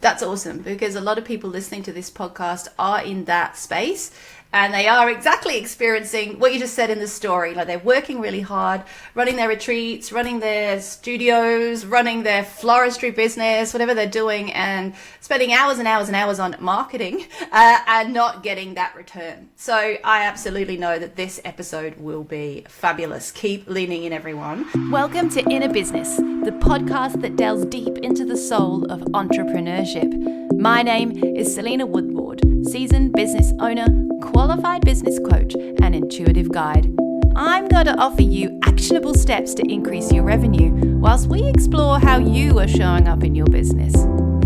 That's awesome, because a lot of people listening to this podcast are in that space, and they are exactly experiencing what you just said in the story. Like, they're working really hard, running their retreats, running their studios, running their floristry business, whatever they're doing, and spending hours and hours and hours on marketing and not getting that return. So I absolutely know that this episode will be fabulous. Keep leaning in, everyone. Welcome to Inner Business, the podcast that delves deep into the soul of entrepreneurship. My name is Selena Woodward, seasoned business owner, qualified business coach, and intuitive guide. I'm going to offer you actionable steps to increase your revenue whilst we explore how you are showing up in your business.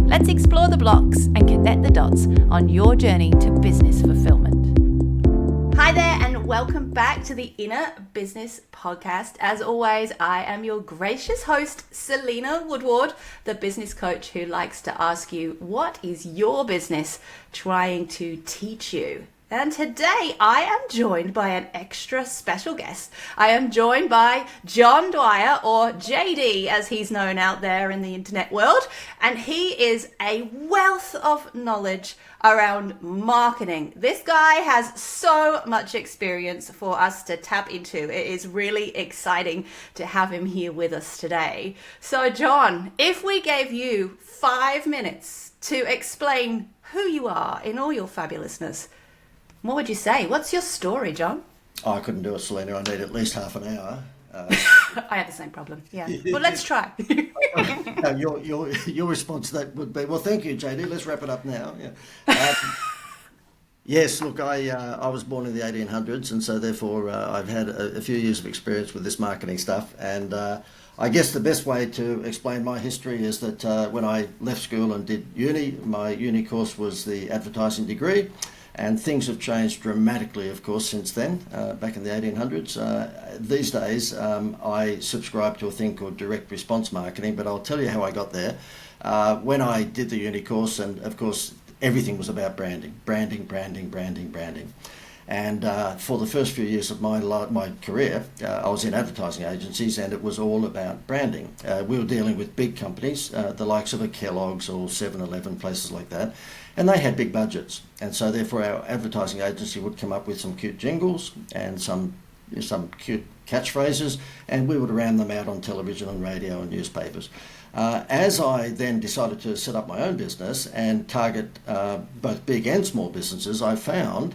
Let's explore the blocks and connect the dots on your journey to business fulfillment. Hi there, and welcome back to the Inner Business Podcast. As always, I am your gracious host, Selena Woodward, the business coach who likes to ask you, what is your business trying to teach you? And today I am joined by an extra special guest. I am joined by John Dwyer, or JD as he's known out there in the internet world. And he is a wealth of knowledge around marketing. This guy has so much experience for us to tap into. It is really exciting to have him here with us today. So John, if we gave you 5 minutes to explain who you are in all your fabulousness, what would you say? What's your story, John? Oh, I couldn't do it, Selena. I need at least half an hour. I have the same problem. Yeah, but let's try. No, your response to that would be, well, thank you, JD. Let's wrap it up now. Yeah. Yes, look, I was born in the 1800s, and so therefore I've had a few years of experience with this marketing stuff. And I guess the best way to explain my history is that when I left school and did uni, my uni course was the advertising degree. And things have changed dramatically, of course, since then, back in the 1800s. These days, I subscribe to a thing called direct response marketing, but I'll tell you how I got there. When I did the uni course, and of course, everything was about branding. And for the first few years of my career, I was in advertising agencies, and it was all about branding. We were dealing with big companies, the likes of a Kellogg's or 7-Eleven, places like that. And they had big budgets, and so therefore our advertising agency would come up with some cute jingles and some cute catchphrases, and we would ram them out on television and radio and newspapers. As I then decided to set up my own business and target both big and small businesses, I found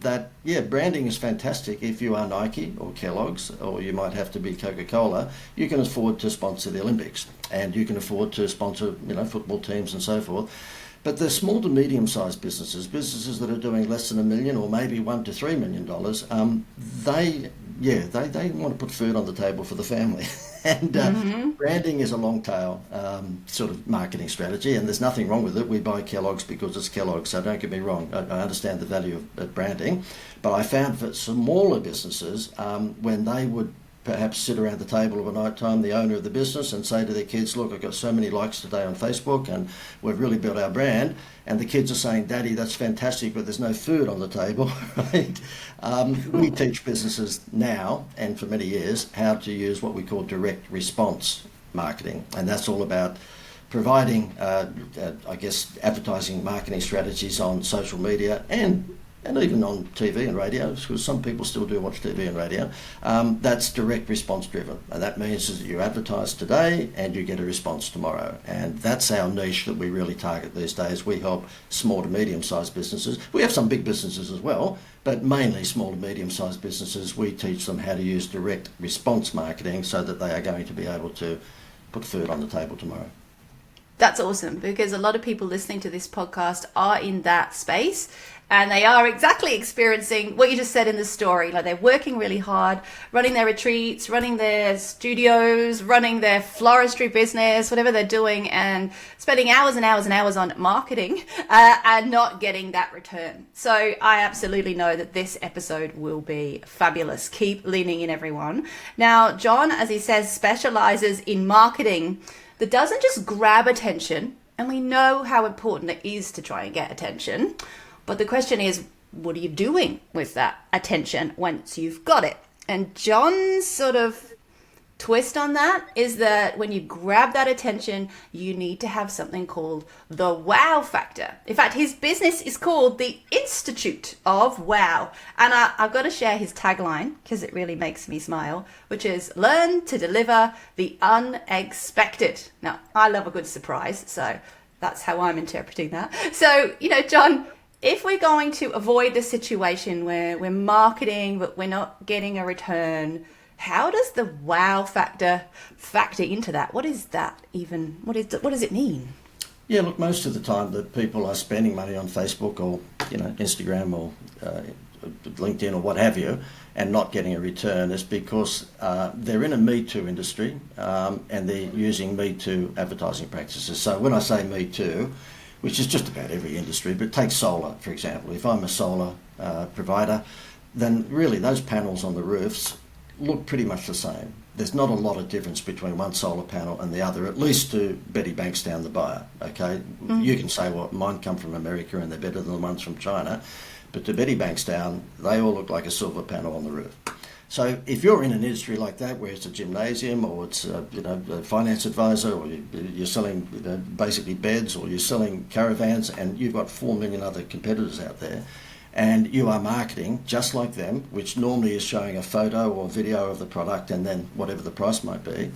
that, branding is fantastic. If you are Nike or Kellogg's, or you might have to be Coca-Cola, you can afford to sponsor the Olympics, and you can afford to sponsor, football teams and so forth. But the small to medium-sized businesses that are doing less than $1 million or maybe $1 to $3 million, they want to put food on the table for the family. And branding is a long tail sort of marketing strategy, and there's nothing wrong with it. We buy Kellogg's because it's Kellogg's, so don't get me wrong. I understand the value of branding, but I found for smaller businesses, when they would perhaps sit around the table of a night time, the owner of the business, and say to their kids, look, I've got so many likes today on Facebook and we've really built our brand. And the kids are saying, Daddy, that's fantastic, but there's no food on the table, right? We teach businesses now, and for many years, how to use what we call direct response marketing. And that's all about providing, advertising marketing strategies on social media and even on TV and radio, because some people still do watch TV and radio. That's direct response driven. And that means that you advertise today and you get a response tomorrow. And that's our niche that we really target these days. We help small to medium-sized businesses. We have some big businesses as well, but mainly small to medium-sized businesses. We teach them how to use direct response marketing so that they are going to be able to put food on the table tomorrow. That's awesome, because a lot of people listening to this podcast are in that space, and they are exactly experiencing what you just said in the story. Like, they're working really hard, running their retreats, running their studios, running their floristry business, whatever they're doing, and spending hours and hours and hours on marketing and not getting that return. So I absolutely know that this episode will be fabulous. Keep leaning in, everyone. Now, John, as he says, specializes in marketing that doesn't just grab attention, and we know how important it is to try and get attention. But the question is, what are you doing with that attention once you've got it? And John's sort of twist on that is that when you grab that attention, you need to have something called the wow factor. In fact, his business is called the Institute of Wow. And I've got to share his tagline because it really makes me smile, which is learn to deliver the unexpected. Now, I love a good surprise, so that's how I'm interpreting that. So, John, if we're going to avoid the situation where we're marketing but we're not getting a return, how does the wow factor into that? What is that even? What does it mean? Yeah, look, most of the time that people are spending money on Facebook or Instagram or LinkedIn or what have you, and not getting a return is because they're in a Me Too industry and they're using Me Too advertising practices. So when I say Me Too, which is just about every industry, but take solar, for example. If I'm a solar provider, then really those panels on the roofs look pretty much the same. There's not a lot of difference between one solar panel and the other, at least to Betty Bankstown, the buyer, okay? You can say, well, mine come from America and they're better than the ones from China, but to Betty Bankstown, they all look like a silver panel on the roof. So if you're in an industry like that, where it's a gymnasium or it's a finance advisor, or you're selling basically beds, or you're selling caravans, and you've got 4 million other competitors out there, and you are marketing just like them, which normally is showing a photo or video of the product and then whatever the price might be,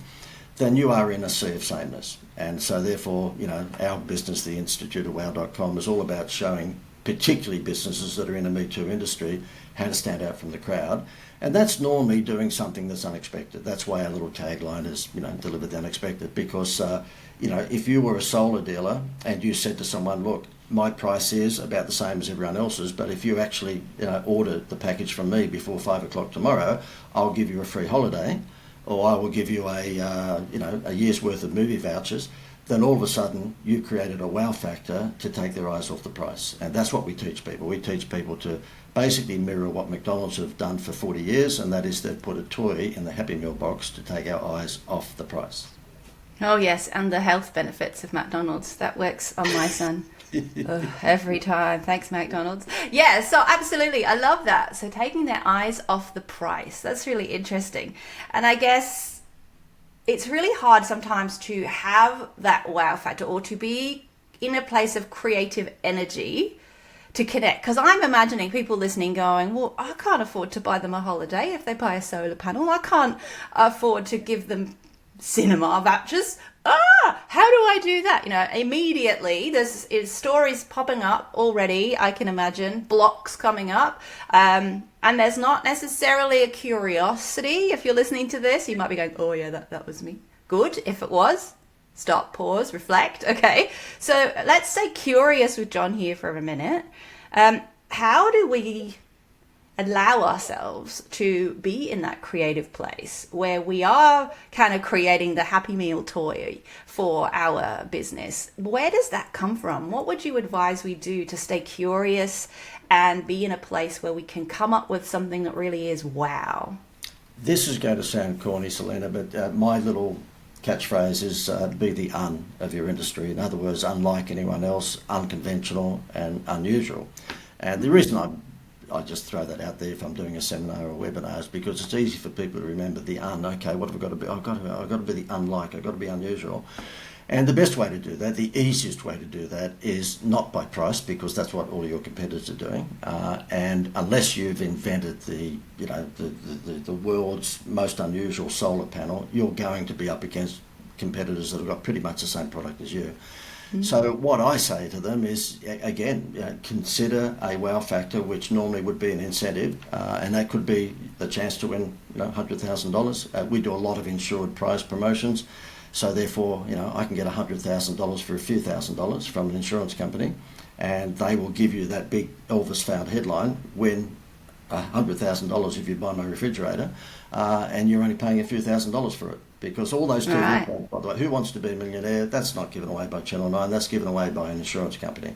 then you are in a sea of sameness. And so therefore, our business, the instituteofwow.com, is all about showing particularly businesses that are in a Me Too industry how to stand out from the crowd. And that's normally doing something that's unexpected. That's why our little tagline is, deliver the unexpected. Because, if you were a solar dealer and you said to someone, look, my price is about the same as everyone else's, but if you actually order the package from me before 5 o'clock tomorrow, I'll give you a free holiday, or I will give you a year's worth of movie vouchers, then all of a sudden you created a wow factor to take their eyes off the price. And that's what we teach people. We teach people to basically mirror what McDonald's have done for 40 years, and that is they've put a toy in the Happy Meal box to take our eyes off the price. Oh yes, and the health benefits of McDonald's. That works on my son. Every time. Thanks, McDonald's. Yeah, so absolutely. I love that. So taking their eyes off the price. That's really interesting. And I guess it's really hard sometimes to have that wow factor or to be in a place of creative energy to connect. Because I'm imagining people listening going, well, I can't afford to buy them a holiday if they buy a solar panel. I can't afford to give them cinema vouchers. How do I do that? Immediately there's stories popping up already. I can imagine blocks coming up, and there's not necessarily a curiosity. If you're listening to this, you might be going, oh yeah, that was me. Good. If it was, stop, pause, reflect. Okay, so let's stay curious with John here for a minute. How do we allow ourselves to be in that creative place where we are kind of creating the Happy Meal toy for our business? Where does that come from? What would you advise we do to stay curious and be in a place where we can come up with something that really is wow? This is going to sound corny, Selena, but my little catchphrase is be the of your industry. In other words, unlike anyone else, unconventional and unusual. And the reason I just throw that out there if I'm doing a seminar or webinar is because it's easy for people to remember the okay, what have I got to be? I've got to be the unlike, I've got to be unusual. And the best way to do that, the easiest way to do that is not by price, because that's what all your competitors are doing. And unless you've invented the world's most unusual solar panel, you're going to be up against competitors that have got pretty much the same product as you. Mm-hmm. So what I say to them is, again, consider a wow factor, which normally would be an incentive, and that could be the chance to win, $100,000. We do a lot of insured prize promotions, so therefore, I can get $100,000 for a few $1,000s from an insurance company, and they will give you that big Elvis found headline, win $100,000 if you buy my refrigerator, and you're only paying a few $1,000s for it. Because all those TV, right. By the way, Who Wants to Be a Millionaire, that's not given away by Channel 9, that's given away by an insurance company.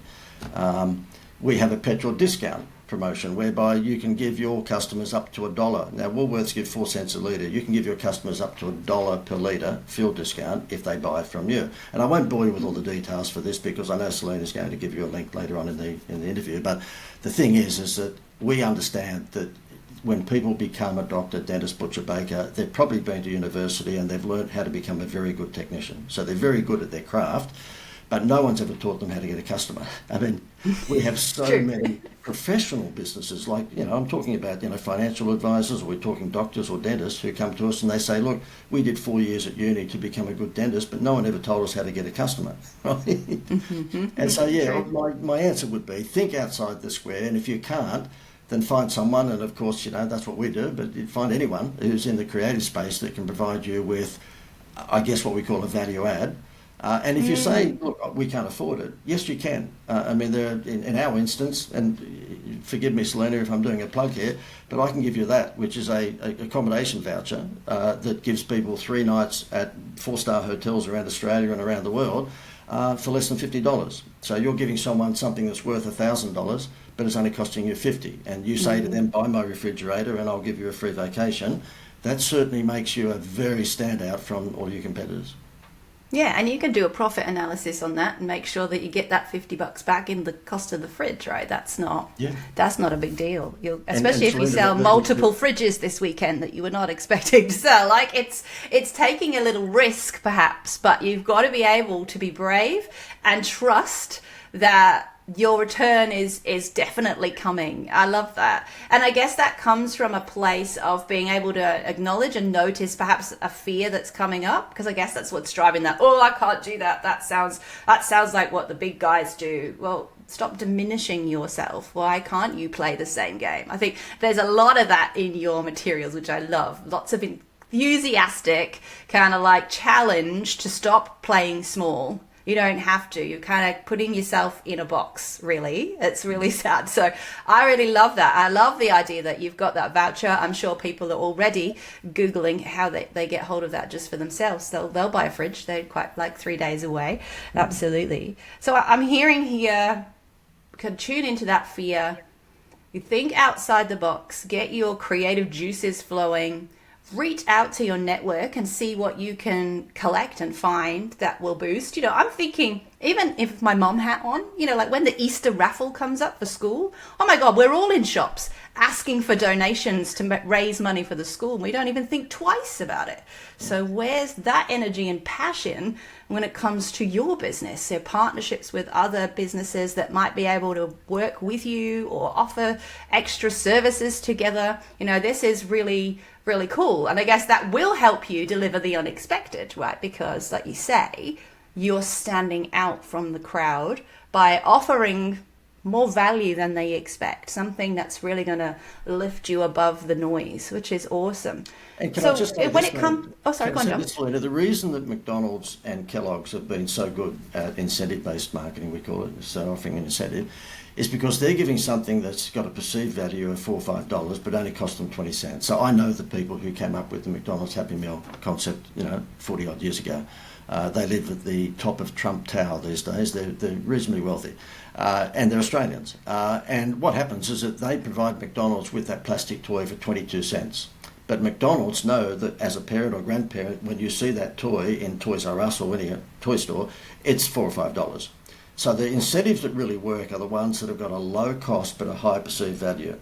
We have a petrol discount promotion whereby you can give your customers up to $1. Now, Woolworths give 4 cents a litre. You can give your customers up to $1 per litre fuel discount if they buy from you. And I won't bore you with all the details for this because I know Selena's going to give you a link later on in the interview. But the thing is that we understand that when people become a doctor, dentist, butcher, baker, they've probably been to university and they've learned how to become a very good technician. So they're very good at their craft, but no one's ever taught them how to get a customer. I mean, we have so many professional businesses, like, I'm talking about, financial advisors, or we're talking doctors or dentists who come to us and they say, look, we did 4 years at uni to become a good dentist, but no one ever told us how to get a customer. Right? And so, my answer would be think outside the square, and if you can't, then find someone, and of course, that's what we do, but you'd find anyone who's in the creative space that can provide you with, I guess, what we call a value add. And if you say, look, we can't afford it, yes, you can. I mean, there in our instance, and forgive me, Selena, if I'm doing a plug here, but I can give you that, which is a accommodation voucher that gives people 3 nights at 4-star hotels around Australia and around the world for less than $50. So you're giving someone something that's worth $1,000, but it's only costing you $50. And you say to them, buy my refrigerator and I'll give you a free vacation. That certainly makes you a very standout from all your competitors. Yeah, and you can do a profit analysis on that and make sure that you get that $50 back in the cost of the fridge, right? That's not a big deal. Especially if you sell multiple fridges this weekend that you were not expecting to sell. Like it's taking a little risk perhaps, but you've got to be able to be brave and trust that your return is definitely coming. I love that. And I guess that comes from a place of being able to acknowledge and notice perhaps a fear that's coming up, because I guess that's what's driving that. Oh, I can't do that. That sounds like what the big guys do. Well, stop diminishing yourself. Why can't you play the same game? I think there's a lot of that in your materials, which I love. Lots of enthusiastic kind of like challenge to stop playing small. You don't have to. You're kind of putting yourself in a box, really. It's really sad. So I really love that. I love the idea that you've got that voucher. I'm sure people are already Googling how they get hold of that just for themselves. They'll buy a fridge. They're quite like 3 days away. Absolutely. So I'm hearing here, can tune into that fear. You think outside the box, get your creative juices flowing, reach out to your network and see what you can collect and find that will boost. I'm thinking, even if my mom hat on, like when the Easter raffle comes up for school, oh my God, we're all in shops asking for donations to raise money for the school. And we don't even think twice about it. So where's that energy and passion when it comes to your business? So partnerships with other businesses that might be able to work with you or offer extra services together. This is really, really cool. And I guess that will help you deliver the unexpected, right? Because like you say, you're standing out from the crowd by offering more value than they expect, something that's really going to lift you above the noise, which is awesome. And can I just say when it comes, go on, John. The reason that McDonald's and Kellogg's have been so good at incentive-based marketing, we call it, so offering an incentive, is because they're giving something that's got a perceived value of $4 or $5, but only cost them 20 cents. So I know the people who came up with the McDonald's Happy Meal concept, 40 odd years ago. They live at the top of Trump Tower these days. They're reasonably wealthy. And they're Australians. And what happens is that they provide McDonald's with that plastic toy for 22 cents. But McDonald's know that as a parent or grandparent, when you see that toy in Toys R Us or any toy store, it's $4 or $5. So the incentives that really work are the ones that have got a low cost but a high perceived value.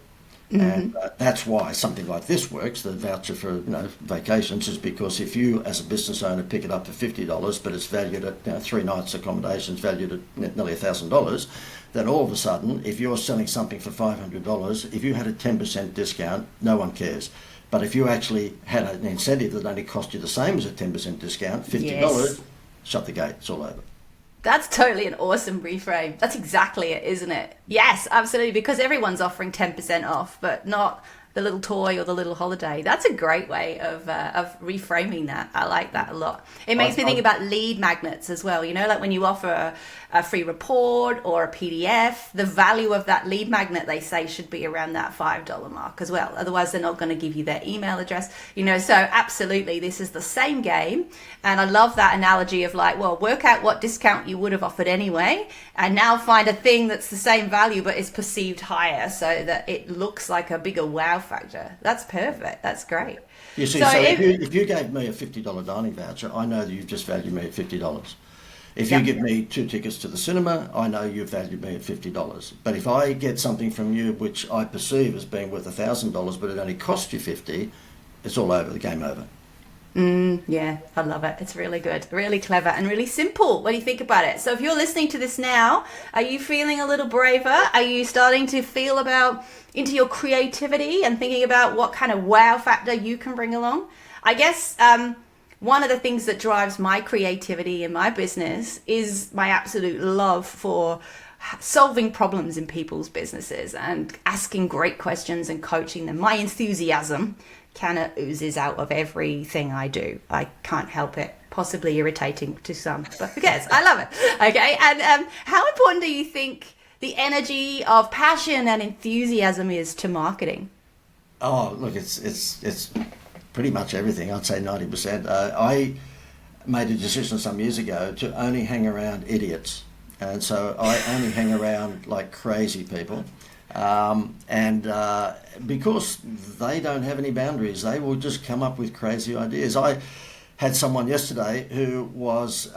And that's why something like this works. The voucher for vacations is because if you as a business owner pick it up for $50, but it's valued at 3 nights accommodations valued at nearly $1,000, then all of a sudden, if you're selling something for $500, if you had a 10% discount, no one cares. But if you actually had an incentive that only cost you the same as a 10% discount, $50, shut the gate. It's all over. That's totally an awesome reframe. That's exactly it, isn't it? Yes, absolutely, because everyone's offering 10% off, but not the little toy or the little holiday. That's a great way of reframing that. I like that a lot. It makes me think about lead magnets as well. Like when you offer a free report or a PDF, the value of that lead magnet, they say, should be around that $5 mark as well. Otherwise, they're not going to give you their email address. So absolutely, this is the same game. And I love that analogy of like, well, work out what discount you would have offered anyway, and now find a thing that's the same value but is perceived higher so that it looks like a bigger wow factor. That's perfect. That's great. You see, so if you gave me a $50 dining voucher, I know that you've just valued me at $50. If you give me 2 tickets to the cinema, I know you've valued me at $50. But if I get something from you which I perceive as being worth $1,000, but it only cost you 50, it's all over, the game over. Yeah, I love it. It's really good, really clever, and really simple when you think about it. So if you're listening to this now, are you feeling a little braver? Are you starting to feel into your creativity and thinking about what kind of wow factor you can bring along? I guess one of the things that drives my creativity in my business is my absolute love for solving problems in people's businesses and asking great questions and coaching them. My enthusiasm kind of oozes out of everything I do. I can't help it. Possibly irritating to some, but who cares? I love it. Okay, and how important do you think the energy of passion and enthusiasm is to marketing? Oh, look, it's pretty much everything. I'd say 90%. I made a decision some years ago to only hang around idiots, and so I only hang around like crazy people. Because they don't have any boundaries, they will just come up with crazy ideas. I had someone yesterday who was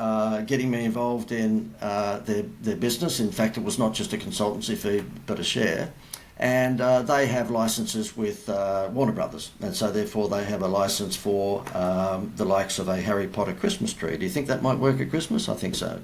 getting me involved in their business. In fact, it was not just a consultancy fee, but a share. And they have licenses with Warner Brothers, and so therefore they have a license for the likes of a Harry Potter Christmas tree. Do you think that might work at Christmas? I think so.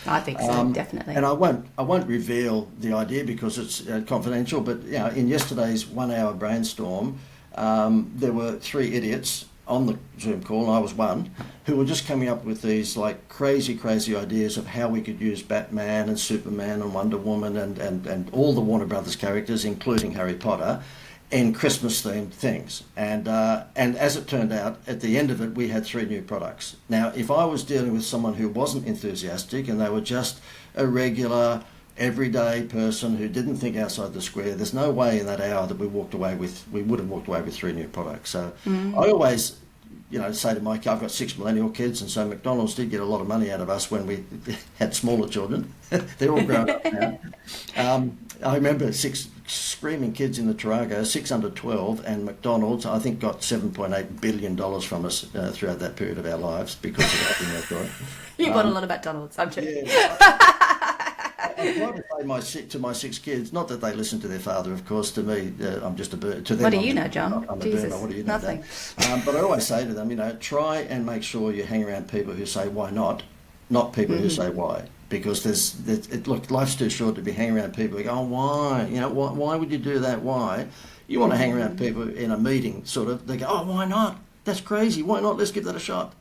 I think so, definitely. And I won't reveal the idea because it's confidential. But in yesterday's 1-hour brainstorm, there were 3 idiots on the Zoom call, and I was one, who were just coming up with these like crazy ideas of how we could use Batman and Superman and Wonder Woman and all the Warner Brothers characters, including Harry Potter, in Christmas-themed things. And as it turned out, at the end of it, we had 3 new products. Now, if I was dealing with someone who wasn't enthusiastic and they were just a regular, everyday person who didn't think outside the square, there's no way in that hour that we would have walked away with 3 new products. So I always say to Mike, I've got 6 millennial kids, and so McDonald's did get a lot of money out of us when we had smaller children. They're all grown up now. I remember 6 screaming kids in the Tarago, 6 under 12, and McDonald's, I think, got $7.8 billion from us throughout that period of our lives because of that. You bought a lot of McDonald's, I'm sure. Yeah, I try to say to my 6 kids, not that they listen to their father, of course. To me, I'm just a bird. To them, what do you know, John? I'm Jesus, a burner. What do you know? nothing. But I always say to them, try and make sure you hang around people who say why not people who say why. Because look, life's too short to be hanging around people who go, oh, why? Why would you do that? Why? You want to hang around people in a meeting, sort of. They go, oh, why not? That's crazy. Why not? Let's give that a shot.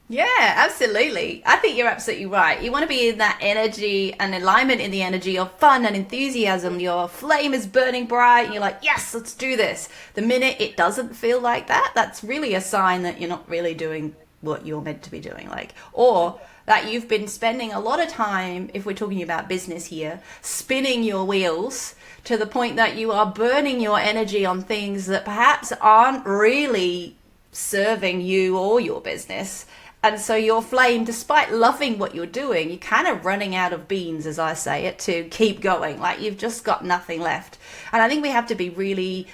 Yeah, absolutely. I think you're absolutely right. You want to be in that energy and alignment in the energy of fun and enthusiasm. Your flame is burning bright and you're like, yes, let's do this. The minute it doesn't feel like that, that's really a sign that you're not really doing what you're meant to be doing. Or that you've been spending a lot of time, if we're talking about business here, spinning your wheels to the point that you are burning your energy on things that perhaps aren't really serving you or your business. And so your flame, despite loving what you're doing, you're kind of running out of beans, as I say it, to keep going. Like you've just got nothing left. And I think we have to be really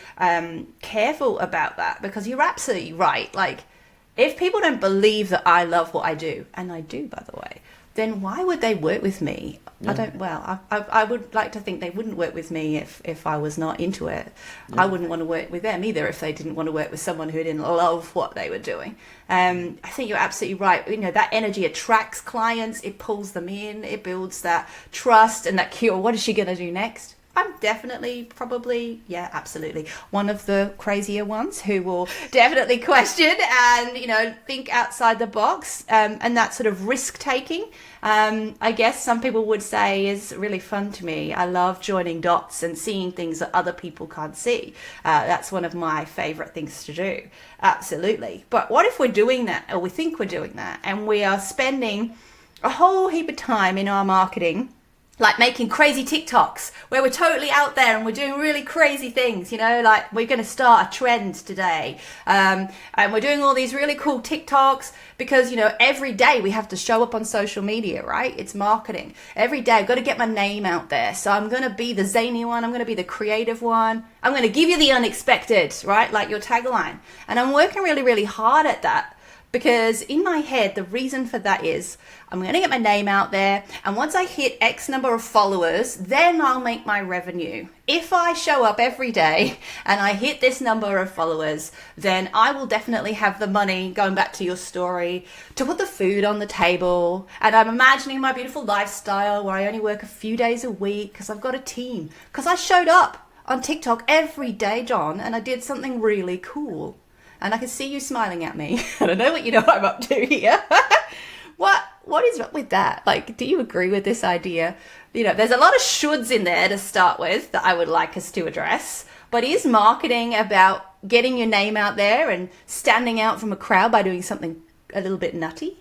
careful about that, because you're absolutely right. Like if people don't believe that I love what I do, and I do, by the way, then why would they work with me? Yeah. I would like to think they wouldn't work with me if I was not into it. Yeah. I wouldn't want to work with them either if they didn't want to work with someone who didn't love what they were doing. I think you're absolutely right. That energy attracts clients, it pulls them in, it builds that trust and that cure. What is she going to do next? I'm definitely, probably, yeah, absolutely, one of the crazier ones who will definitely question and, think outside the box, and that sort of risk-taking, I guess some people would say is really fun to me. I love joining dots and seeing things that other people can't see. That's one of my favorite things to do, absolutely. But what if we're doing that, or we think we're doing that, and we are spending a whole heap of time in our marketing like making crazy TikToks where we're totally out there and we're doing really crazy things, like we're going to start a trend today. And we're doing all these really cool TikToks because, every day we have to show up on social media, right? It's marketing. Every day I've got to get my name out there. So I'm going to be the zany one. I'm going to be the creative one. I'm going to give you the unexpected, right? Like your tagline. And I'm working really, really hard at that. Because in my head, the reason for that is I'm going to get my name out there. And once I hit X number of followers, then I'll make my revenue. If I show up every day and I hit this number of followers, then I will definitely have the money, going back to your story, to put the food on the table. And I'm imagining my beautiful lifestyle where I only work a few days a week because I've got a team. Because I showed up on TikTok every day, John, and I did something really cool. And I can see you smiling at me. I don't know what you know I'm up to here. What is up with that? Like, do you agree with this idea? You know, there's a lot of shoulds in there to start with that I would like us to address. But is marketing about getting your name out there and standing out from a crowd by doing something a little bit nutty?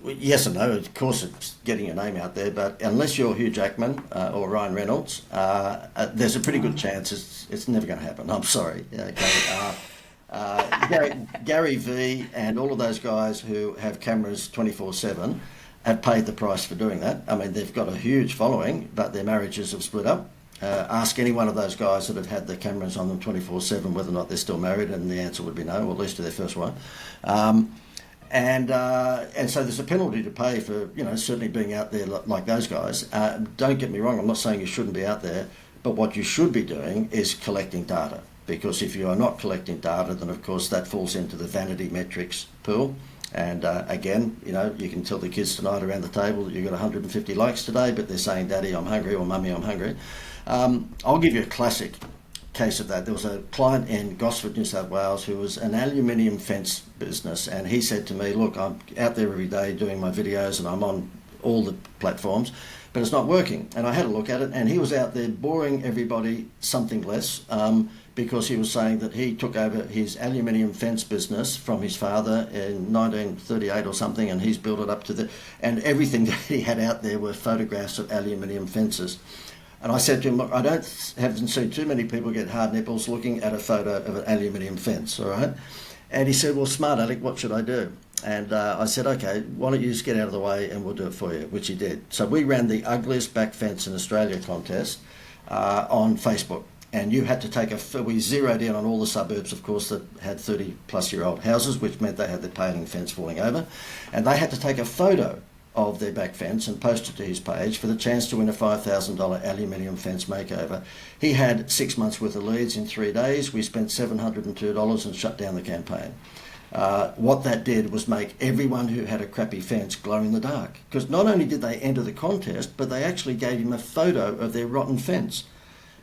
Yes and no. Of course, it's getting your name out there, but unless you're Hugh Jackman or Ryan Reynolds, there's a pretty good chance it's never going to happen. I'm sorry. Okay. Gary Vee and all of those guys who have cameras 24/7 have paid the price for doing that. I mean, they've got a huge following, but their marriages have split up. Ask any one of those guys that have had the cameras on them 24/7 whether or not they're still married, and the answer would be no, or at least to their first one. And so there's a penalty to pay for, certainly being out there like those guys. Don't get me wrong, I'm not saying you shouldn't be out there, but what you should be doing is collecting data. Because if you are not collecting data, then of course that falls into the vanity metrics pool. And again, you can tell the kids tonight around the table that you got 150 likes today, but they're saying, Daddy, I'm hungry, or Mummy, I'm hungry. I'll give you a classic case of that. There was a client in Gosford, New South Wales, who was an aluminium fence business, and he said to me, look, I'm out there every day doing my videos and I'm on all the platforms, but it's not working. And I had a look at it, and he was out there boring everybody something less, because he was saying that he took over his aluminium fence business from his father in 1938 or something, and he's built it up to and everything that he had out there were photographs of aluminium fences. And I said to him, look, I haven't seen too many people get hard nipples looking at a photo of an aluminium fence, all right? And he said, well, smart Alec, what should I do? And I said, okay, why don't you just get out of the way and we'll do it for you, which he did. So we ran the ugliest back fence in Australia contest on Facebook. And you had to we zeroed in on all the suburbs, of course, that had 30-plus-year-old houses, which meant they had the paling fence falling over. And they had to take a photo of their back fence and post it to his page for the chance to win a $5,000 aluminium fence makeover. He had 6 months worth of leads in 3 days. We spent $702 and shut down the campaign. What that did was make everyone who had a crappy fence glow in the dark. Because not only did they enter the contest, but they actually gave him a photo of their rotten fence.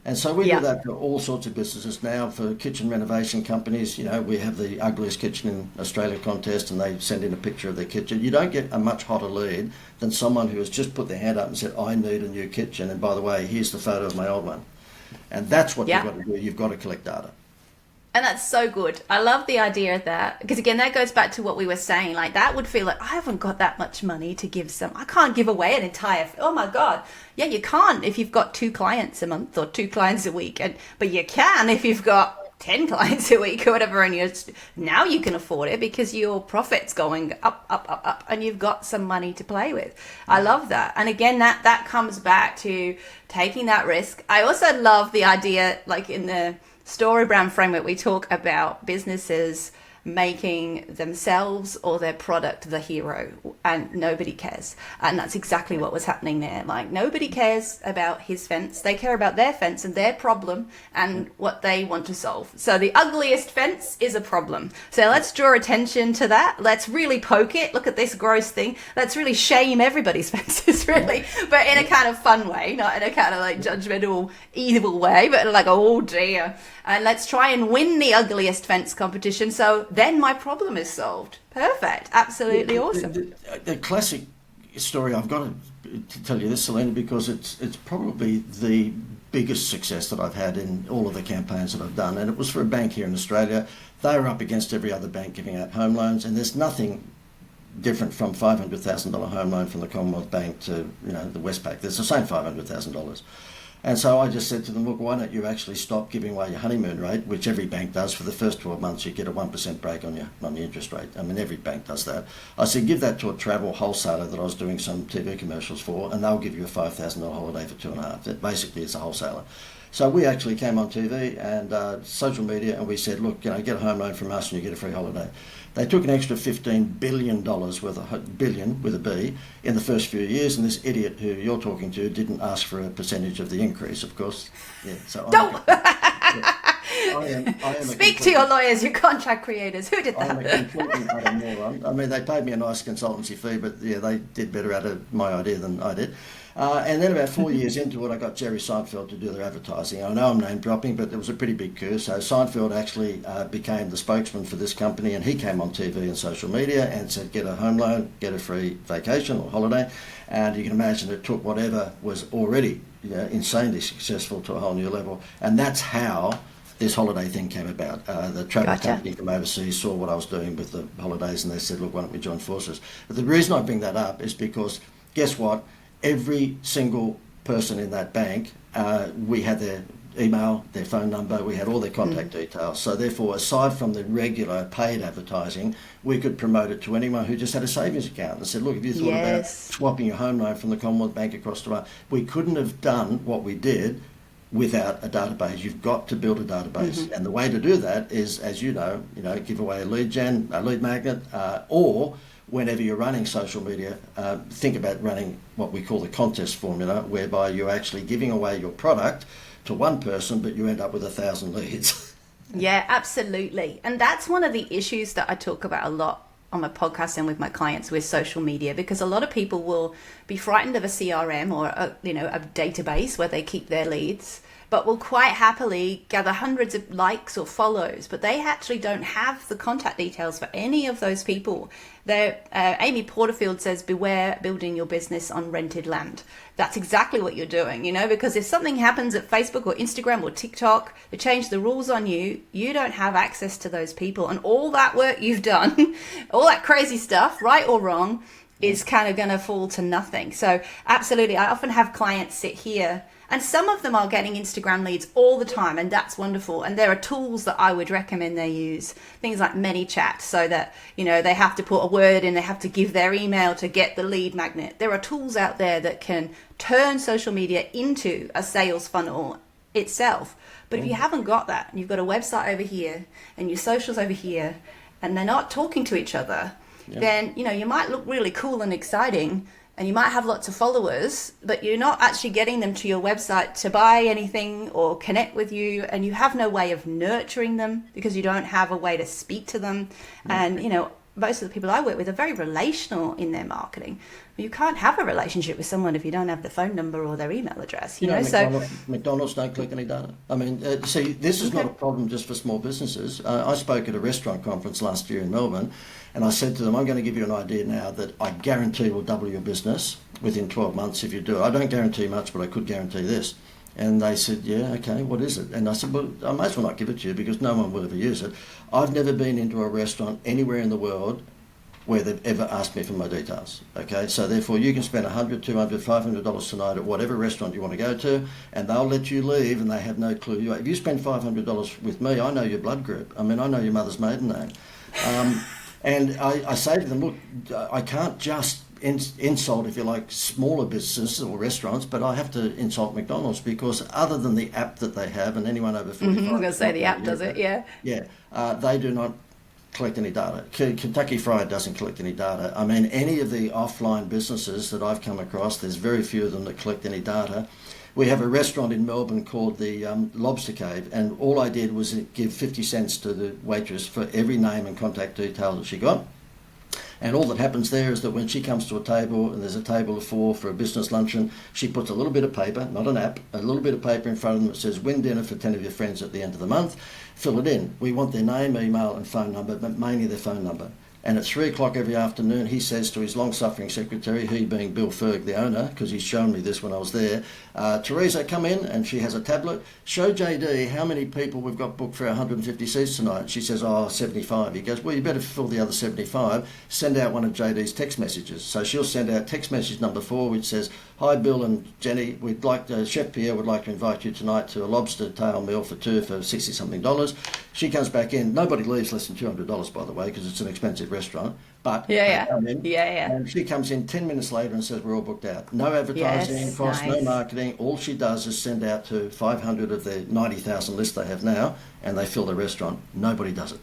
And so we do that for all sorts of businesses now. For kitchen renovation companies, we have the ugliest kitchen in Australia contest, and they send in a picture of their kitchen. You don't get a much hotter lead than someone who has just put their hand up and said, I need a new kitchen, and by the way, here's the photo of my old one. And that's what you've got to do. You've got to collect data. And that's so good. I love the idea of that, because again, that goes back to what we were saying. Like, that would feel like, I haven't got that much money to give I can't give away an entire, oh my God. Yeah, you can't if you've got 2 clients a month or 2 clients a week. But you can if you've got 10 clients a week or whatever. And now you can afford it because your profit's going up, up, up, up, and you've got some money to play with. I love that. And again, that comes back to taking that risk. I also love the idea, like in the Story Brand framework, we talk about businesses making themselves or their product the hero, and nobody cares. And that's exactly what was happening there. Like, nobody cares about his fence. They care about their fence and their problem and what they want to solve. So the ugliest fence is a problem. So let's draw attention to that. Let's really poke it. Look at this gross thing. Let's really shame everybody's fences, really, but in a kind of fun way, not in a kind of like judgmental, evil way, but like, oh dear. And let's try and win the ugliest fence competition, so then my problem is solved. Perfect. Absolutely awesome. The classic story, I've got to tell you this, Selena, because it's probably the biggest success that I've had in all of the campaigns that I've done. And it was for a bank here in Australia. They were up against every other bank giving out home loans, and there's nothing different from $500,000 home loan from the Commonwealth Bank to the Westpac. There's the same $500,000. And so I just said to them, look, why don't you actually stop giving away your honeymoon rate, which every bank does. For the first 12 months, you get a 1% break on the interest rate. I mean, every bank does that. I said, give that to a travel wholesaler that I was doing some TV commercials for, and they'll give you a $5,000 holiday for 2.5. Basically, it's a wholesaler. So we actually came on TV and social media, and we said, look, get a home loan from us and you get a free holiday. They took an extra $15 billion worth of billion with a B in the first few years, and this idiot who you're talking to didn't ask for a percentage of the increase, of course. Yeah, so I am Speak to your lawyers, your contract creators. Who did that? I'm a completely utter moron. I mean, they paid me a nice consultancy fee, but yeah, they did better out of my idea than I did. And then about 4 years into it, I got Jerry Seinfeld to do their advertising. I know I'm name dropping, but there was a pretty big coup. So Seinfeld actually became the spokesman for this company, and he came on TV and social media and said, get a home loan, get a free vacation or holiday. And you can imagine it took whatever was already insanely successful to a whole new level. And that's how this holiday thing came about. The travel company from overseas saw what I was doing with the holidays, and they said, look, why don't we join forces? But the reason I bring that up is because, guess what? Every single person in that bank, we had their email, their phone number, we had all their contact details. So therefore, aside from the regular paid advertising, we could promote it to anyone who just had a savings account and said, look, if you thought about swapping your home loan from the Commonwealth Bank across to us, we couldn't have done what we did without a database. You've got to build a database. And the way to do that is, as you know, give away a lead magnet, or whenever you're running social media, think about running what we call the contest formula, whereby you're actually giving away your product to one person, but you end up with 1,000 leads. Yeah, absolutely. And that's one of the issues that I talk about a lot on my podcast and with my clients with social media, because a lot of people will be frightened of a CRM or a database where they keep their leads, but will quite happily gather hundreds of likes or follows, but they actually don't have the contact details for any of those people. Amy Porterfield says, beware building your business on rented land. That's exactly what you're doing, because if something happens at Facebook or Instagram or TikTok, they change the rules on you, you don't have access to those people. And all that work you've done, all that crazy stuff, right or wrong, is kind of going to fall to nothing. So absolutely, I often have clients sit here, and some of them are getting Instagram leads all the time, and that's wonderful. And there are tools that I would recommend they use, things like ManyChat, so that, they have to put a word in, they have to give their email to get the lead magnet. There are tools out there that can turn social media into a sales funnel itself. But if you haven't got that, and you've got a website over here and your socials over here, and they're not talking to each other, then, you might look really cool and exciting, and you might have lots of followers, but you're not actually getting them to your website to buy anything or connect with you, and you have no way of nurturing them because you don't have a way to speak to them. And, most of the people I work with are very relational in their marketing. You can't have a relationship with someone if you don't have the phone number or their email address. McDonald's don't collect any data. I mean, see, this is not a problem just for small businesses. I spoke at a restaurant conference last year in Melbourne, and I said to them, I'm going to give you an idea now that I guarantee will double your business within 12 months if you do it. I don't guarantee much, but I could guarantee this. And they said, yeah, okay, what is it? And I said, well, I might as well not give it to you because no one will ever use it. I've never been into a restaurant anywhere in the world where they've ever asked me for my details. Okay, so therefore you can spend $100, $200, $500 tonight at whatever restaurant you want to go to, and they'll let you leave and they have no clue. If you spend $500 with me, I know your blood group. I mean, I know your mother's maiden name. And I say to them, look, I can't just insult, if you like, smaller businesses or restaurants, but I have to insult McDonald's because other than the app that they have, and anyone over 45... I'm going to say the app does it, yeah. Yeah, they do not collect any data. Kentucky Fried doesn't collect any data. I mean, any of the offline businesses that I've come across, there's very few of them that collect any data. We have a restaurant in Melbourne called the Lobster Cave, and all I did was give 50 cents to the waitress for every name and contact detail that she got. And all that happens there is that when she comes to a table, and there's a table of 4 for a business luncheon, she puts a little bit of paper, not an app, a little bit of paper in front of them that says, win dinner for 10 of your friends at the end of the month. Fill it in. We want their name, email and phone number, but mainly their phone number. And at 3 o'clock every afternoon, he says to his long-suffering secretary, he being Bill Ferg, the owner, because he's shown me this when I was there, Teresa, come in, and she has a tablet. Show JD how many people we've got booked for our 150 seats tonight. She says, 75. He goes, well, you better fill the other 75. Send out one of JD's text messages. So she'll send out text message number 4, which says, hi, Bill and Jenny, we'd like Chef Pierre would like to invite you tonight to a lobster tail meal for 2 for $60-something. She comes back in. Nobody leaves less than $200, by the way, because it's an expensive restaurant. But and she comes in 10 minutes later and says, we're all booked out. No advertising cost, no marketing. All she does is send out to 500 of the 90,000 list they have now, and they fill the restaurant. Nobody does it.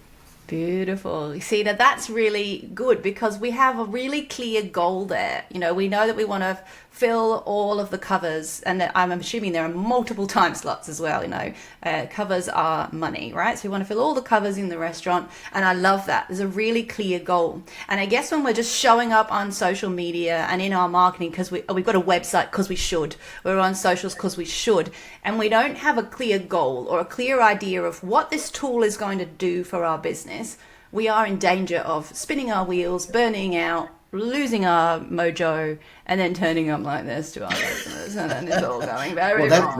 Beautiful. You see, now that's really good because we have a really clear goal there. You know, we know that we want to fill all of the covers, and I'm assuming there are multiple time slots as well. You know, covers are money, right? So we want to fill all the covers in the restaurant, and I love that. There's a really clear goal. And I guess when we're just showing up on social media and in our marketing because we've got a website because we should, we're on socials because we should, and we don't have a clear goal or a clear idea of what this tool is going to do for our business, we are in danger of spinning our wheels, burning out, losing our mojo, and then turning up like this to our business, and then it's all going very wrong.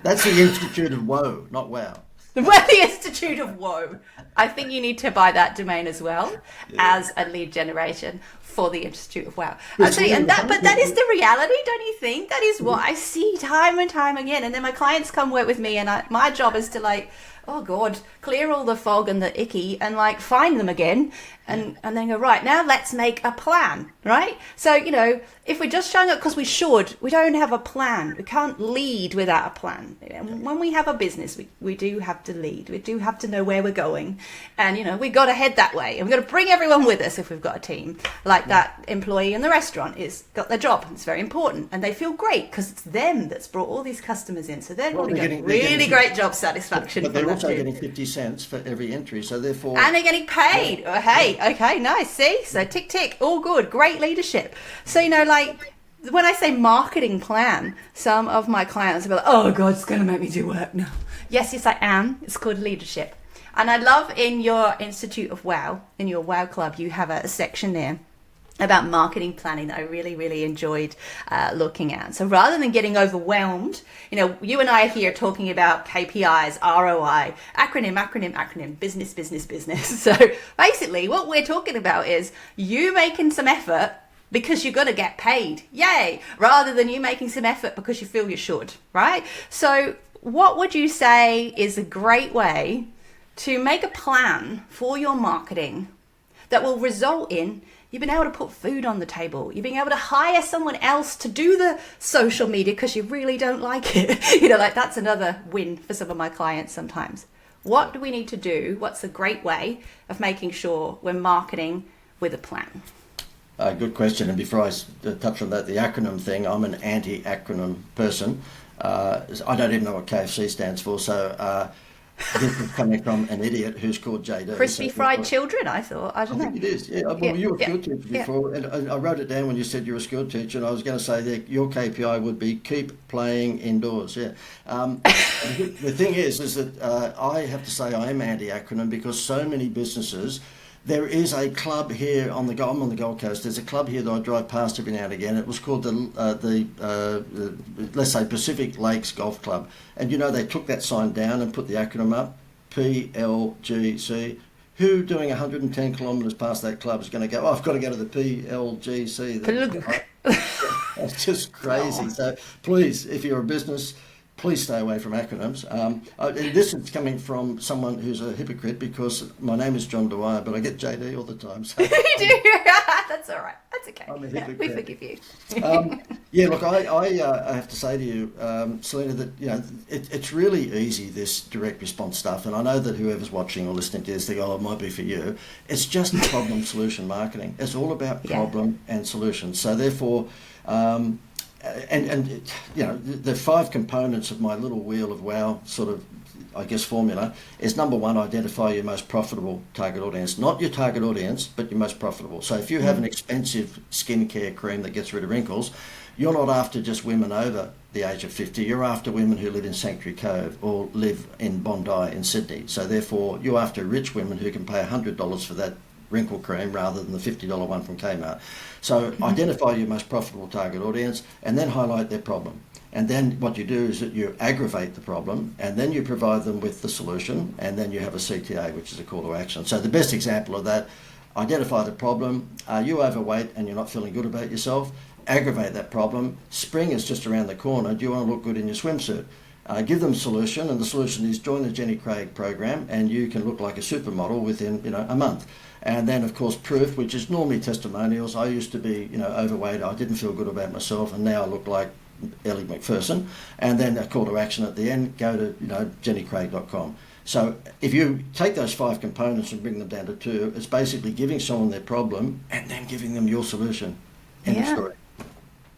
That's the Institute of Woe, not wow. We're the Institute of Woe. I think you need to buy that domain as well as a lead generation for the Institute of Wow. But that is the reality, don't you think? That is what I see time and time again. And then my clients come work with me, and my job is to like, oh God, clear all the fog and the icky and like find them again and then go, right, now let's make a plan, right? So, you know, if we're just showing up because we should, we don't have a plan. We can't lead without a plan. And when we have a business, we do have to lead. We do have to know where we're going. And, you know, we've got to head that way. And we've got to bring everyone with us if we've got a team. Like that employee in the restaurant is got their job. It's very important. And they feel great because it's them that's brought all these customers in. So they're getting really great job satisfaction. But they're also getting 50 cents for every entry. So therefore... And they're getting paid. Yeah. Oh, hey, okay, nice. See? So tick, tick, all good. Great leadership. So, you know, like when I say marketing plan, some of my clients will be like, oh God, it's going to make me do work now. Yes, I am. It's called leadership. And I love in your Institute of Wow, in your Wow Club, you have a section there about marketing planning that I really, really enjoyed looking at. So rather than getting overwhelmed, you know, you and I are here talking about KPIs, ROI, acronym, business. So basically what we're talking about is you making some effort because you're going to get paid. Yay. Rather than you making some effort because you feel you should, right? So what would you say is a great way to make a plan for your marketing that will result in you've been able to put food on the table. You've been able to hire someone else to do the social media because you really don't like it. You know, like that's another win for some of my clients sometimes. What do we need to do? What's a great way of making sure we're marketing with a plan? Good question. And before I touch on that, the acronym thing, I'm an anti-acronym person. I don't even know what KFC stands for. So this is coming from an idiot who's called JD. Crispy fried children, I thought. I don't know. I think it is. Yeah. Well, you were a school teacher before, and I wrote it down when you said you were a school teacher, and I was going to say that your KPI would be keep playing indoors. Yeah. The thing is that I have to say I am anti-acronym because so many businesses. There is a club here I'm on the Gold Coast. There's a club here that I drive past every now and again. It was called the let's say Pacific Lakes Golf Club. And you know they took that sign down and put the acronym up, PLGC. Who doing 110 kilometres past that club is going to go, oh, I've got to go to the PLGC. That's just crazy. So please, if you're a business, please stay away from acronyms. And this is coming from someone who's a hypocrite because my name is John Dwyer, but I get JD all the time. So you do? That's all right. That's okay. I'm a hypocrite. We forgive you. Yeah, look, I have to say to you, Selena, that you know it's really easy, this direct response stuff, and I know that whoever's watching or listening to this, they go, oh, it might be for you. It's just problem solution marketing. It's all about problem and solution. So therefore, and you know, the 5 components of my little wheel of wow sort of, I guess, formula is number 1, identify your most profitable target audience. Not your target audience, but your most profitable. So if you have an expensive skincare cream that gets rid of wrinkles, you're not after just women over the age of 50. You're after women who live in Sanctuary Cove or live in Bondi in Sydney. So therefore, you're after rich women who can pay $100 for that wrinkle cream rather than the $50 one from Kmart. So identify your most profitable target audience and then highlight their problem. And then what you do is that you aggravate the problem and then you provide them with the solution and then you have a CTA, which is a call to action. So the best example of that, identify the problem. Are you overweight and you're not feeling good about yourself? Aggravate that problem. Spring is just around the corner. Do you want to look good in your swimsuit? Give them a solution, and the solution is join the Jenny Craig program and you can look like a supermodel within a month. And then, of course, proof, which is normally testimonials. I used to be, overweight. I didn't feel good about myself, and now I look like Ellie McPherson. And then a call to action at the end. Go to, jennycraig.com. So if you take those 5 components and bring them down to 2, it's basically giving someone their problem and then giving them your solution. End of story.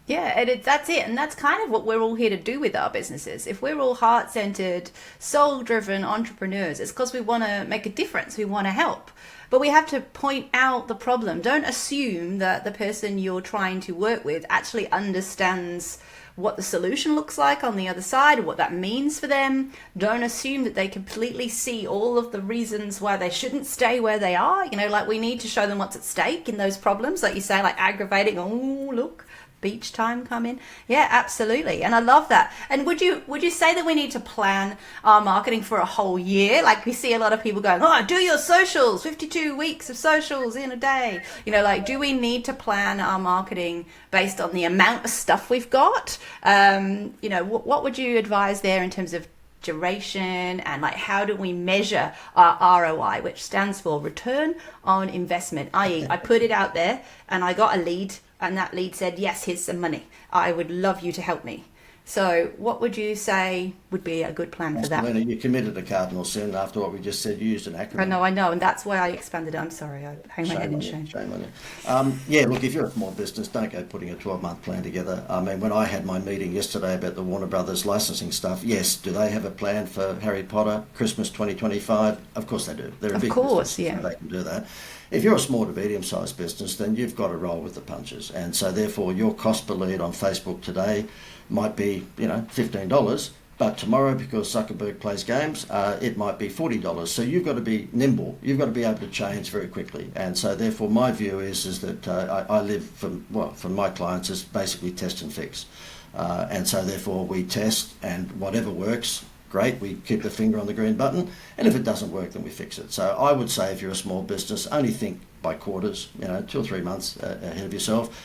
Yeah, that's it. And that's kind of what we're all here to do with our businesses. If we're all heart-centered, soul-driven entrepreneurs, it's because we want to make a difference. We want to help. But we have to point out the problem. Don't assume that the person you're trying to work with actually understands what the solution looks like on the other side, or what that means for them. Don't assume that they completely see all of the reasons why they shouldn't stay where they are. Like, we need to show them what's at stake in those problems. Like you say, like aggravating, oh, look, beach time coming. Yeah, absolutely. And I love that. And would you say that we need to plan our marketing for a whole year? Like, we see a lot of people going, oh, do your socials, 52 weeks of socials in a day. Like, do we need to plan our marketing based on the amount of stuff we've got? What would you advise there in terms of duration, and like, how do we measure our ROI, which stands for return on investment, i.e. I put it out there and I got a lead, and that lead said, yes, here's some money, I would love you to help me. So what would you say would be a good plan for that? You committed a cardinal sin after what we just said. You used an acronym. I know, and that's why I expanded it. I'm sorry, I hang my head in shame. Shame on you. Yeah, look, if you're a small business, don't go putting a 12-month plan together. I mean, when I had my meeting yesterday about the Warner Brothers licensing stuff, yes, do they have a plan for Harry Potter, Christmas 2025? Of course they do. They're a big business, yeah. So they can do that. If you're a small to medium-sized business, then you've got to roll with the punches. And so therefore, your cost per lead on Facebook today might be, $15, but tomorrow, because Zuckerberg plays games, it might be $40. So you've got to be nimble. You've got to be able to change very quickly. And so therefore, my view is that I live from my clients is basically test and fix. And so therefore, we test, and whatever works, great, we keep the finger on the green button, and if it doesn't work, then we fix it. So I would say, if you're a small business, only think by quarters, 2 or 3 months ahead of yourself,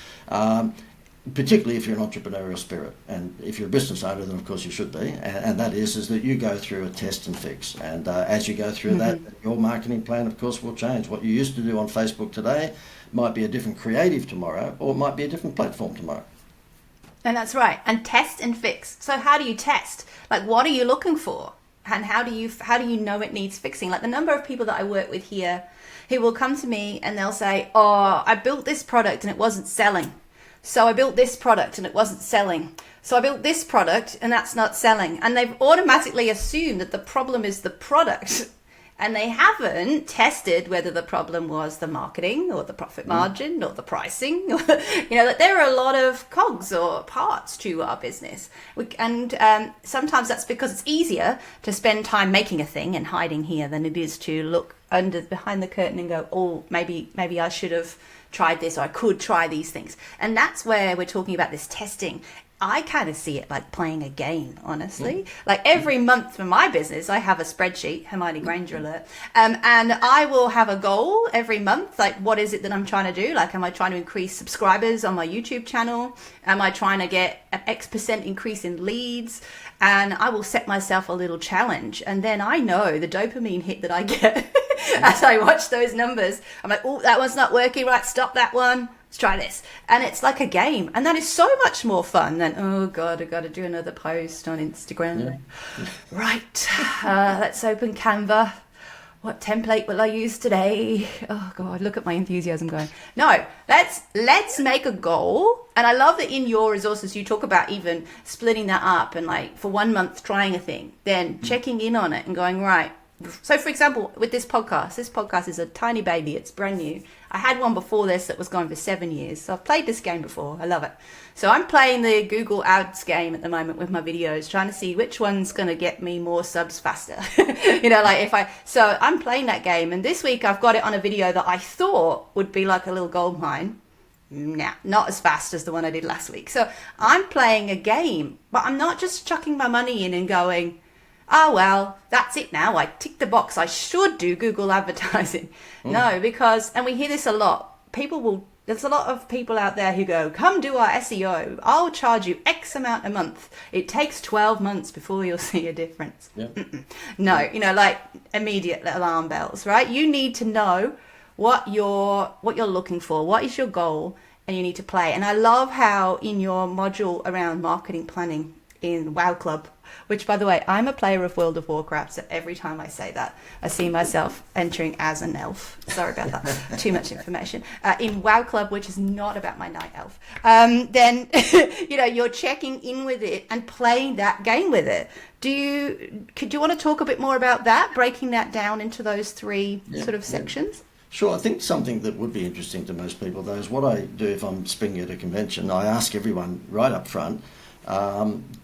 particularly if you're an entrepreneurial spirit. And if you're a business owner, then of course you should be, and that is that you go through a test and fix, and as you go through that, your marketing plan, of course, will change. What you used to do on Facebook today might be a different creative tomorrow, or it might be a different platform tomorrow. And that's right. And test and fix. So how do you test? Like, what are you looking for? And how do you know it needs fixing? Like, the number of people that I work with here who will come to me and they'll say, oh, I built this product and it wasn't selling. So I built this product and it wasn't selling. So I built this product and that's not selling. And they've automatically assumed that the problem is the product. And they haven't tested whether the problem was the marketing or the profit margin or the pricing. That there are a lot of cogs or parts to our business. And sometimes that's because it's easier to spend time making a thing and hiding here than it is to look behind the curtain and go, oh, maybe I should have tried this, or I could try these things. And that's where we're talking about this testing. I kind of see it like playing a game, honestly. Like, every month for my business, I have a spreadsheet, Hermione Granger alert, and I will have a goal every month. Like, what is it that I'm trying to do? Like, am I trying to increase subscribers on my YouTube channel? Am I trying to get an X% increase in leads? And I will set myself a little challenge. And then I know the dopamine hit that I get as I watch those numbers. I'm like, oh, that one's not working right. Stop that one. Let's try this. And it's like a game. And that is so much more fun than, oh God, I've got to do another post on Instagram. Yeah. Right. Let's open Canva. What template will I use today? Oh God, look at my enthusiasm going. No, let's make a goal. And I love that in your resources, you talk about even splitting that up and, like, for 1 month trying a thing, then checking in on it and going, right. So, for example, with this podcast is a tiny baby. It's brand new. I had one before this that was going for 7 years. So I've played this game before. I love it. So I'm playing the Google Ads game at the moment with my videos, trying to see which one's going to get me more subs faster. So I'm playing that game. And this week I've got it on a video that I thought would be like a little gold mine. Nah, not as fast as the one I did last week. So I'm playing a game, but I'm not just chucking my money in and going, oh, well, that's it now. I tick the box. I should do Google advertising. No, because, and we hear this a lot, there's a lot of people out there who go, come do our SEO. I'll charge you X amount a month. It takes 12 months before you'll see a difference. Yeah. No, like immediate alarm bells, right? You need to know what you're looking for. What is your goal? And you need to play. And I love how in your module around marketing planning, in WoW Club, which, by the way, I'm a player of World of Warcraft, so every time I say that, I see myself entering as an elf. Sorry about that. Too much information. In WoW Club, which is not about my night elf, then, you're checking in with it and playing that game with it. Could you want to talk a bit more about that, breaking that down into those three sort of sections? Sure. I think something that would be interesting to most people, though, is what I do if I'm speaking at a convention. I ask everyone right up front,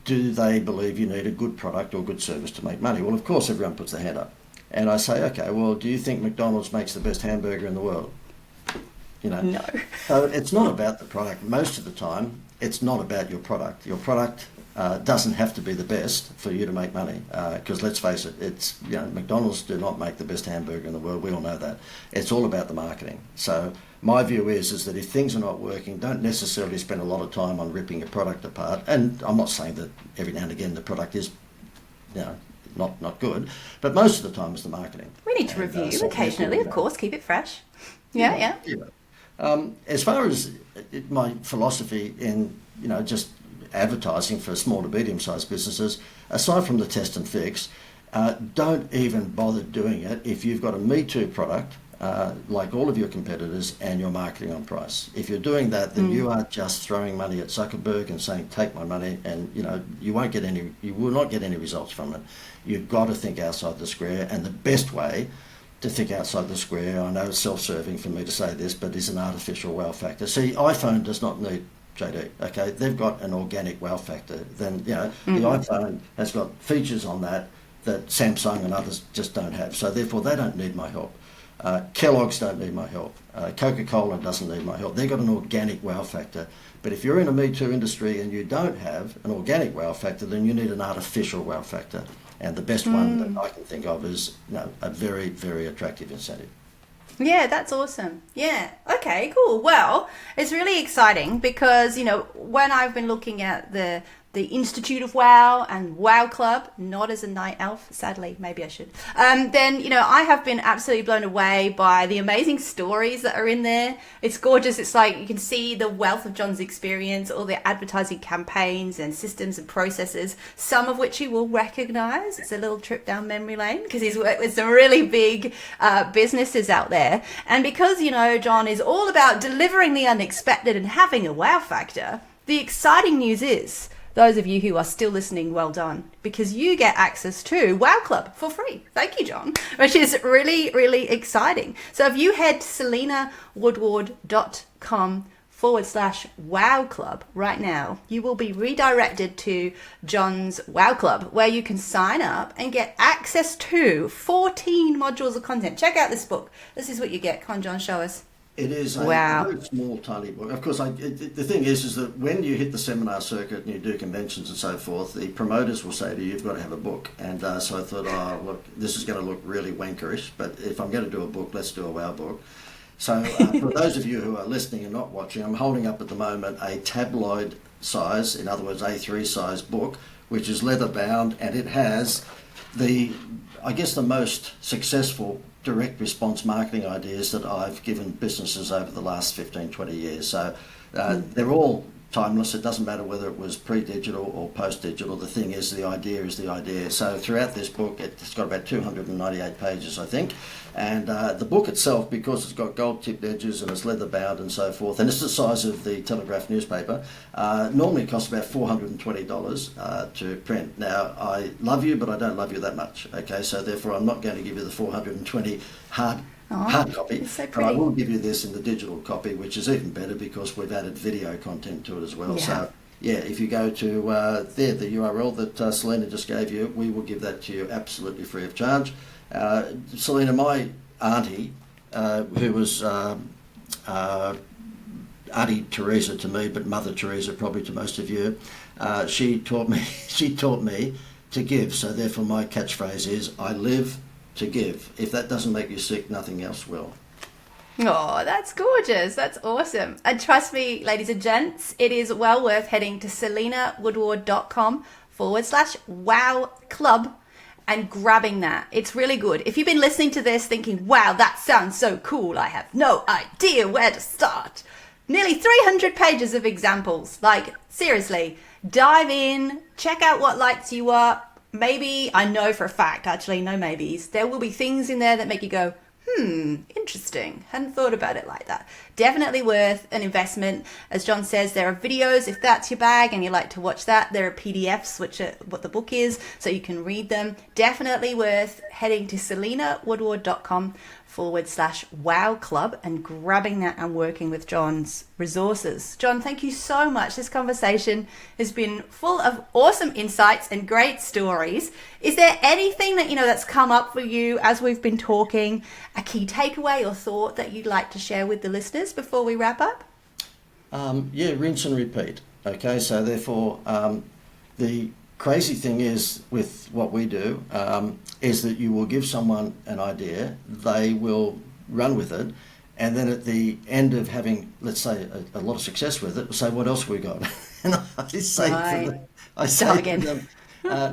do they believe you need a good product or good service to make money? Well, of course, everyone puts their hand up. And I say, okay, well, do you think McDonald's makes the best hamburger in the world? No. So it's not about the product. Most of the time, it's not about your product. Your product doesn't have to be the best for you to make money. Because let's face it, McDonald's do not make the best hamburger in the world. We all know that. It's all about the marketing. So my view is that if things are not working, don't necessarily spend a lot of time on ripping your product apart. And I'm not saying that every now and again the product is, not good, but most of the time it's the marketing. We need to review occasionally, of course, keep it fresh. Yeah. As far as my philosophy in, just advertising for small to medium-sized businesses, aside from the test and fix, don't even bother doing it if you've got a Me Too product, like all of your competitors, and you're marketing on price. If you're doing that, then you are just throwing money at Zuckerberg and saying, take my money, and you will not get any results from it. You've got to think outside the square, and the best way to think outside the square, I know it's self-serving for me to say this, but is an artificial wow factor. See, iPhone does not need JD, okay? They've got an organic wow factor. Then, the iPhone has got features on that Samsung and others just don't have. So therefore, they don't need my help. Kellogg's don't need my help. Coca-Cola doesn't need my help. They've got an organic wow factor. But if you're in a Me Too industry and you don't have an organic wow factor, then you need an artificial wow factor. And the best one that I can think of is a very, very attractive incentive. Yeah, that's awesome. Yeah. Okay, cool. Well, it's really exciting because, when I've been looking at the Institute of WoW and WoW Club, not as a night elf, sadly, maybe I should, then, I have been absolutely blown away by the amazing stories that are in there. It's gorgeous. It's like you can see the wealth of John's experience, all the advertising campaigns and systems and processes, some of which you will recognize. It's a little trip down memory lane because he's worked with some really big businesses out there. And because, John is all about delivering the unexpected and having a wow factor, the exciting news is, those of you who are still listening, well done, because you get access to WoW Club for free. Thank you, John, which is really, really exciting. So if you head to selinawoodward.com/WoW Club right now, you will be redirected to John's WoW Club, where you can sign up and get access to 14 modules of content. Check out this book. This is what you get. Come on, John, show us. It is a very small, tiny book. Of course, the thing is that when you hit the seminar circuit and you do conventions and so forth, the promoters will say to you, you've got to have a book. And so I thought, look, this is going to look really wankerish, but if I'm going to do a book, let's do a WoW book. So for those of you who are listening and not watching, I'm holding up at the moment a tabloid size, in other words, A3 size book, which is leather bound, and it has the most successful direct response marketing ideas that I've given businesses over the last 15, 20 years. So they're all timeless. It doesn't matter whether it was pre-digital or post-digital. The thing is, the idea is the idea. So throughout this book, it's got about 298 pages, I think. And the book itself, because it's got gold-tipped edges and it's leather-bound and so forth, and it's the size of the Telegraph newspaper, normally costs about $420 to print. Now, I love you, but I don't love you that much. Okay, so therefore, I'm not going to give you the $420 hard copy, so but I will give you this in the digital copy, which is even better because we've added video content to it as well. So if you go to the URL that Selina just gave you, we will give that to you absolutely free of charge. Selina, my auntie, who was Auntie Teresa to me, but Mother Teresa probably to most of you, she taught me to give. So therefore, my catchphrase is, I live to give. If that doesn't make you sick, nothing else will. Oh, that's gorgeous. That's awesome. And trust me, ladies and gents, it is well worth heading to selinawoodward.com/WoW Club and grabbing that. It's really good. If you've been listening to this thinking, wow, that sounds so cool, I have no idea where to start. Nearly 300 pages of examples. Like, seriously, Dive in, check out what lights you up. Maybe, I know for a fact, actually, no maybes, there will be things in there that make you go, interesting. Hadn't thought about it like that. Definitely worth an investment. As John says, there are videos if that's your bag and you like to watch that. There are PDFs, which are what the book is, so you can read them. Definitely worth heading to selenawoodward.com/wow club and grabbing that and working with John's resources. John, thank you so much. This conversation has been full of awesome insights and great stories. Is there anything that that's come up for you as we've been talking, a key takeaway or thought that you'd like to share with the listeners before we wrap up? Rinse and repeat. Okay, so therefore the crazy thing is with what we do is that you will give someone an idea, they will run with it, and then at the end of having, let's say, a lot of success with it, say, what else have we got? And I say to them,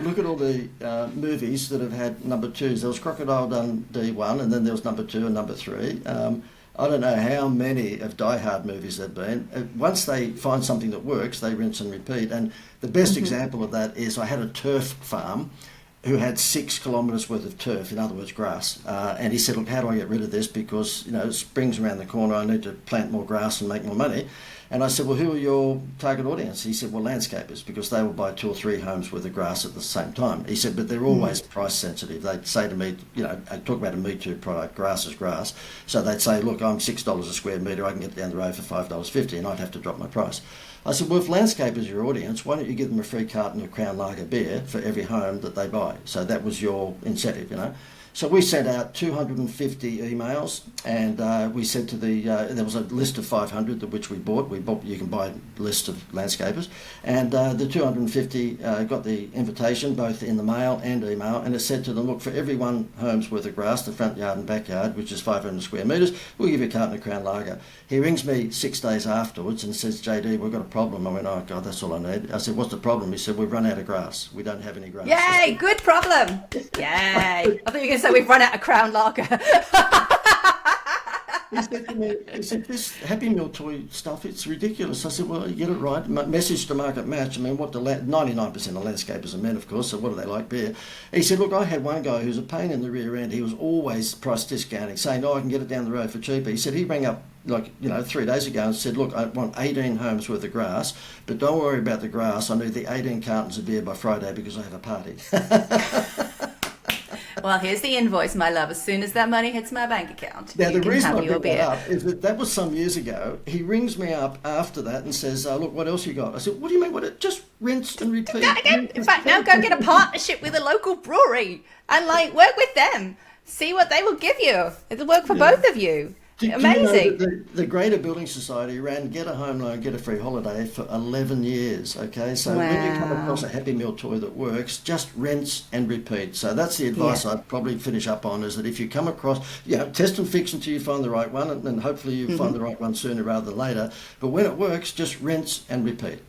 look at all the movies that have had number twos. There was Crocodile Dundee 1, and then there was number 2 and number 3. I don't know how many of Die Hard movies there've been. Once they find something that works, they rinse and repeat. And the best example of that is I had a turf farm who had 6 kilometres worth of turf, in other words, grass. And he said, look, how do I get rid of this? Because, spring's around the corner, I need to plant more grass and make more money. And I said, well, who are your target audience? He said, well, landscapers, because they will buy 2 or 3 homes worth of grass at the same time. He said, but they're always price sensitive. They'd say to me, I talk about a Me Too product, grass is grass. So they'd say, look, I'm $6 a square metre, I can get down the road for $5.50, and I'd have to drop my price. I said, well, if landscapers are your audience, why don't you give them a free carton of Crown Lager beer for every home that they buy? So that was your incentive, So we sent out 250 emails, and we said to there was a list of 500 which we bought. You can buy a list of landscapers, and the 250 got the invitation both in the mail and email, and it said to them, look, for every 1 home's worth of grass, the front yard and backyard, which is 500 square metres, we'll give you a carton of Crown Lager. He rings me 6 days afterwards and says, JD, we've got a problem. I went, oh God, that's all I need. I said, what's the problem? He said, we've run out of grass. We don't have any grass. Yay, good problem. Yay. I thought you were going to say we've run out of Crown Lager. He said to me, this Happy Meal toy stuff, it's ridiculous. I said, well, you get it right. Message to market match. I mean, 99% of landscapers are men, of course, so what do they like? Beer. He said, look, I had one guy who's a pain in the rear end. He was always price discounting, saying, I can get it down the road for cheaper. He said he rang up 3 days ago and said, look, I want 18 homes worth of grass, but don't worry about the grass. I need the 18 cartons of beer by Friday because I have a party. Well, here's the invoice, my love. As soon as that money hits my bank account, now, the reason I bring that up is that was some years ago. He rings me up after that and says, look, what else you got? I said, what do you mean? Just rinse and repeat. In fact, now go get a partnership with a local brewery and work with them. See what they will give you. It'll work for both of you. Amazing. Do you know the Greater Building Society ran Get a Home Loan, Get a Free Holiday for 11 years, okay? So when you come across a Happy Meal toy that works, just rinse and repeat. So that's the advice I'd probably finish up on, is that if you come across, test and fix until you find the right one, and hopefully you find the right one sooner rather than later. But when it works, just rinse and repeat.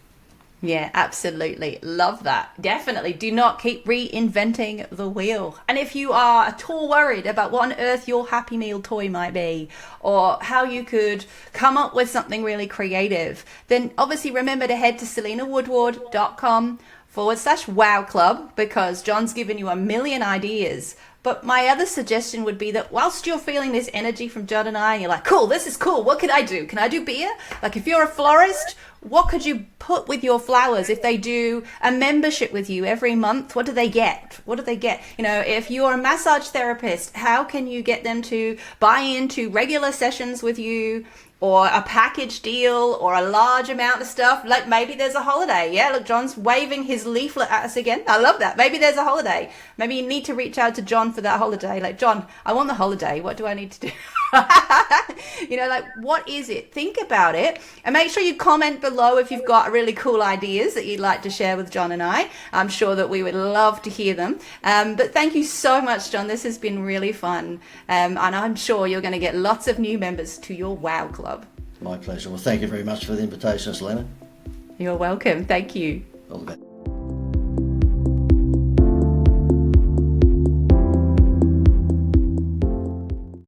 Yeah, absolutely. Love that. Definitely. Do not keep reinventing the wheel. And if you are at all worried about what on earth your Happy Meal toy might be, or how you could come up with something really creative, then obviously remember to head to selenawoodward.com/wow club, because John's given you a million ideas. But my other suggestion would be that whilst you're feeling this energy from John and I, and you're like, cool, this is cool. What could I do? Can I do beer? If you're a florist, what could you put with your flowers? If they do a membership with you every month, what do they get? If you're a massage therapist, how can you get them to buy into regular sessions with you, or a package deal, or a large amount of stuff? Maybe there's a holiday. Yeah, look, John's waving his leaflet at us again. I love that. Maybe there's a holiday. Maybe you need to reach out to John for that holiday. John, I want the holiday. What do I need to do? What is it? Think about it, and make sure you comment below if you've got really cool ideas that you'd like to share with John and I. I'm sure that we would love to hear them. But thank you so much, John. This has been really fun. And I'm sure you're going to get lots of new members to your WOW Club. My pleasure. Well, thank you very much for the invitation, Selena. You're welcome. Thank you. All the best.